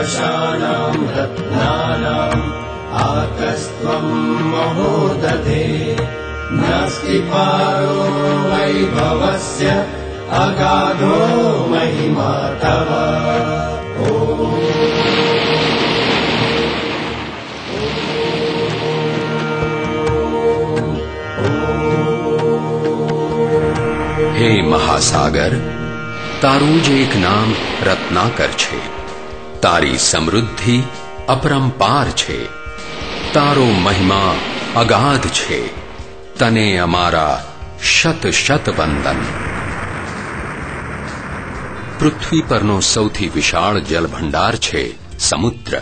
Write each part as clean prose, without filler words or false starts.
कलशानां रत्नानाम् आकस्त्वं महोदधे नास्ति पारो वैभवस्य अगाधो महिमा तव। હે મહાસાગર, તારું જ એક નામ રત્નાકર છે, તારી સમૃદ્ધિ અપરંપાર છે, તારો મહિમા અગાધ છે, તને અમારા શત શત વંદન। પૃથ્વી પરનો સૌથી વિશાળ જલભંડાર છે સમુદ્ર।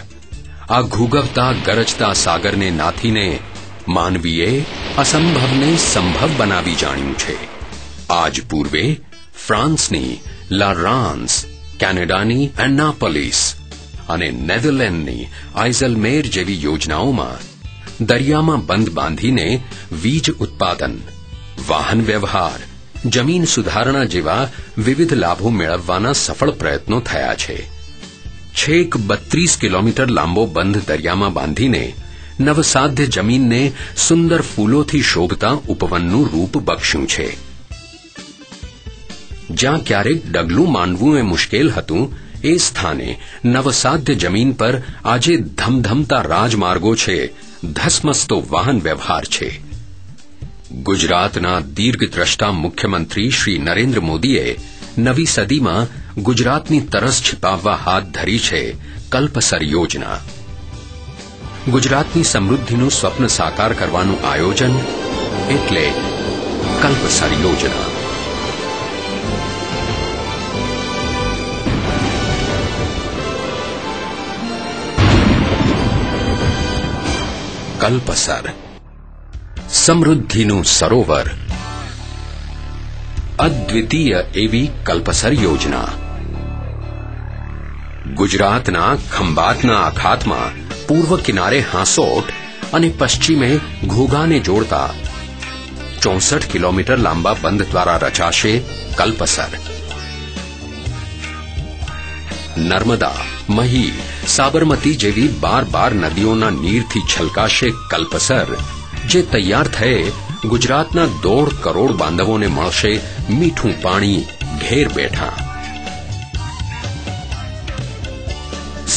આ ઘૂઘવતા ગરજતા સાગરને નાથીને માનવીએ અસંભવને સંભવ બનાવી જાણ્યું છે। આજ પૂર્વે ફ્રાન્સની લા રાન્સ, કેનેડાની એનાપોલિસ અને નેધરલેન્ડની આઇઝલમેર જેવી યોજનાઓમાં દરિયામાં બંધ બાંધીને વીજ ઉત્પાદન, વાહન વ્યવહાર, જમીન સુધારણા જેવા વિવિધ લાભો મેળવવાના સફળ પ્રયત્નો થયા છે। છેક 32 કિલોમીટર લાંબો બંધ દરિયામાં બાંધીને નવસાધ્ય જમીનને સુંદર ફૂલોથી શોભતા ઉપવનનું રૂપ બક્ષ્યું છે। જ્યાં ક્યારેક ડગલું માંડવું એ મુશ્કેલ હતું, એ સ્થાને નવસાધ્ય જમીન પર આજે ધમધમતા રાજમાર્ગો છે, ધસમસતો વાહન વ્યવહાર છે। ગુજરાતના દીર્ઘદ્રષ્ટા મુખ્યમંત્રી શ્રી નરેન્દ્ર મોદીએ નવી સદીમાં ગુજરાતની તરસ છિપાવવા હાથ ધરી છે કલ્પસર યોજના। ગુજરાતની સમૃદ્ધિનું સ્વપ્ન સાકાર કરવાનું આયોજન એટલે કલ્પસર યોજના। કલ્પસર, સમૃદ્ધિનું સરોવર, અદ્વિતીય એવી કલ્પસર યોજના। ગુજરાતના ખંભાતના અખાતમાં પૂર્વ કિનારે હાંસોટ અને પશ્ચિમે ઘોઘાને જોડતા 64 કિલોમીટર લાંબા બંધ દ્વારા રચાશે કલ્પસર। નર્મદા, મહી, સાબરમતી જેવી 12 નદીઓના નીરથી છલકાશે કલ્પસર, જે તૈયાર થયે ગુજરાતના 1.5 કરોડ બાંધવોને મળશે મીઠું પાણી ઘેર બેઠા।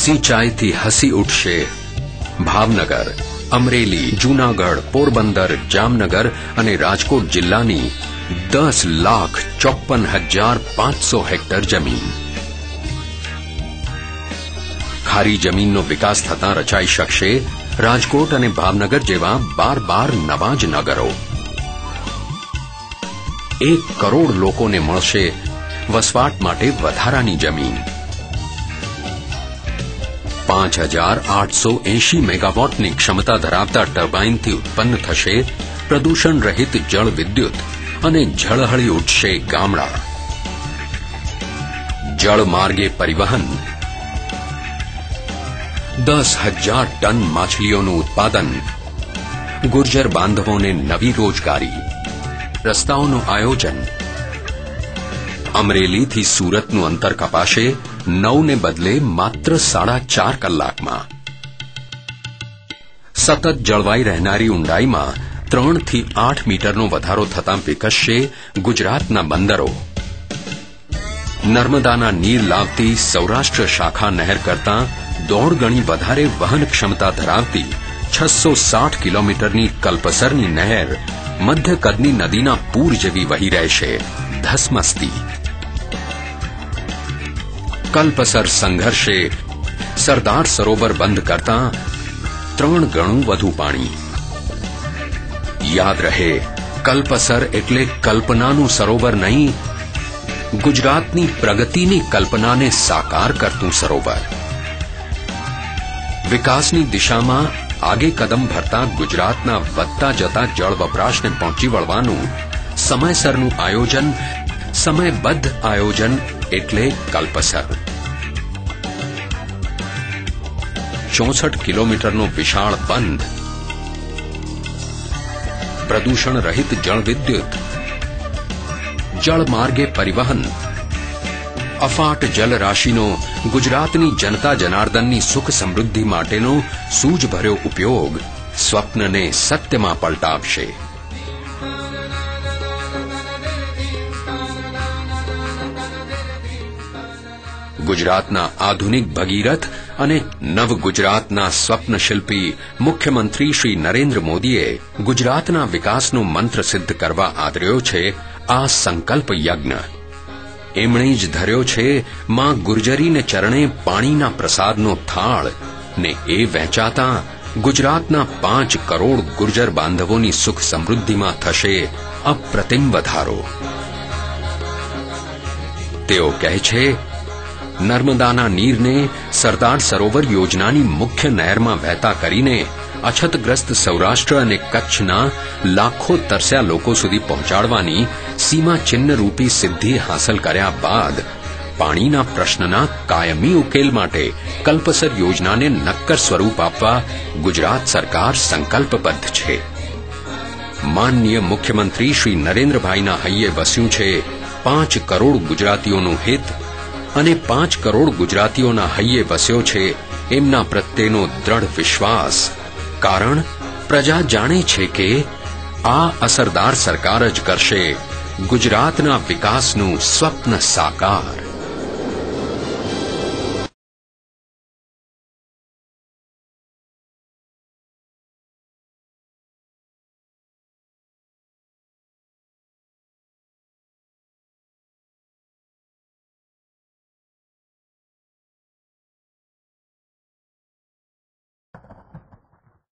સિંચાઈથી હસી ઉઠશે ભાવનગર, અમરેલી, જૂનાગઢ, પોરબંદર, જામનગર અને રાજકોટ જિલ્લાની 10,54,500 હેક્ટર જમીન। ખારી જમીનનો વિકાસ થતાં રચાઈ શકશે રાજકોટ અને ભાવનગર જેવા 12 નવા જ નગરો। 1 કરોડ લોકોને મળશે વસવાટ માટે વધારાની જમીન। 5,880 મેગાવોટની ક્ષમતા ધરાવતા ટર્બાઇનથી ઉત્પન્ન થશે પ્રદૂષણ રહિત જળ વિદ્યુત અને ઝળહળી ઉઠશે ગામડા। જળમાર્ગે પરિવહન, 10,000 ટન માછલીઓનું ઉત્પાદન, ગુર્જર બાંધવોને નવી રોજગારી। રસ્તાઓનું આયોજન, અમરેલીથી સુરતનું અંતર કપાશે 9 ને બદલે માત્ર 4.5 કલાકમાં। સતત જળવાઈ રહેનારી ઊંડાઈમાં 3 થી 8 મીટરનો વધારો થતાં વિકસશે ગુજરાતના બંદરો। નર્મદાના નીર લાવતી સૌરાષ્ટ્ર શાખા નહેર કરતાં 1.5 ગણી વધારે વહન ક્ષમતા ધરાવતી 660 કિલોમીટરની કલ્પસરની નહેર મધ્ય કદની નદીના પૂર જેવી વહી રહેશે ધસમસતી। કલ્પસર સંઘર્ષે સરદાર સરોવર બંધ કરતાં 3 ગણું વધુ પાણી। યાદ રહે, કલ્પસર એટલે કલ્પનાનું સરોવર નહીં, ગુજરાતની પ્રગતિની કલ્પનાને સાકાર કરતું સરોવર। વિકાસની દિશામાં આગે કદમ ભરતા ગુજરાતના વધતા જતા જળ વપરાશને પહોંચી વળવાનું સમયસરનું આયોજન, સમયબદ્ધ આયોજન એટલે કલ્પસર। 64 કિલોમીટરનો વિશાળ બંધ, પ્રદૂષણ રહિત જળ વિદ્યુત, જળ માર્ગે પરિવહન, અફાટ જલરાશિનો ગુજરાતની જનતા જનાર્દનની સુખ સમૃદ્ધિ માટેનો સૂઝભર્યો ઉપયોગ સ્વપ્નને સત્યમાં પલટાવશે. ગુજરાતના આધુનિક ભગીરથ અને નવ ગુજરાતના સ્વપ્નશિલ્પી મુખ્યમંત્રી શ્રી નરેન્દ્ર મોદીએ ગુજરાતના વિકાસનો મંત્ર સિદ્ધ કરવા આદર્યો છે આ સંકલ્પ યજ્ઞ. એમણે જ ધર્યો છે માં ગુર્જરીને ચરણે પાણીના પ્રસાદનો થાળ ને એ વહેંચાતા ગુજરાતના 5 કરોડ ગુર્જર બાંધવોની સુખ સમૃદ્ધિમાં થશે અપ્રતિમ વધારો. તેઓ કહે છે, નર્મદાના નીરને સરદાર સરોવર યોજનાની મુખ્ય નહેરમાં વહેતા કરીને અછતગ્રસ્ત સૌરાષ્ટ્ર અને કચ્છના લાખો તરસ્યા લોકો સુધી પહોંચાડવાની સીમા ચિહ્નરૂપી સિદ્ધિ હાંસલ કર્યા બાદ પાણીના પ્રશ્નના કાયમી ઉકેલ માટે કલ્પસર યોજનાને નક્કર સ્વરૂપ આપવા ગુજરાત સરકાર સંકલ્પબદ્ધ છે. માનનીય મુખ્યમંત્રી શ્રી નરેન્દ્રભાઈના હૈયે વસ્યું છે 5 કરોડ ગુજરાતીઓનું હિત અને 5 કરોડ ગુજરાતીઓના હૈયે વસ્યો છે એમના પ્રત્યેનો દ્રઢ વિશ્વાસ. કારણ પ્રજા જાણે છે કે આ અસરદાર સરકાર જ કરશે ગુજરાતના વિકાસનું સ્વપ્ન સાકાર.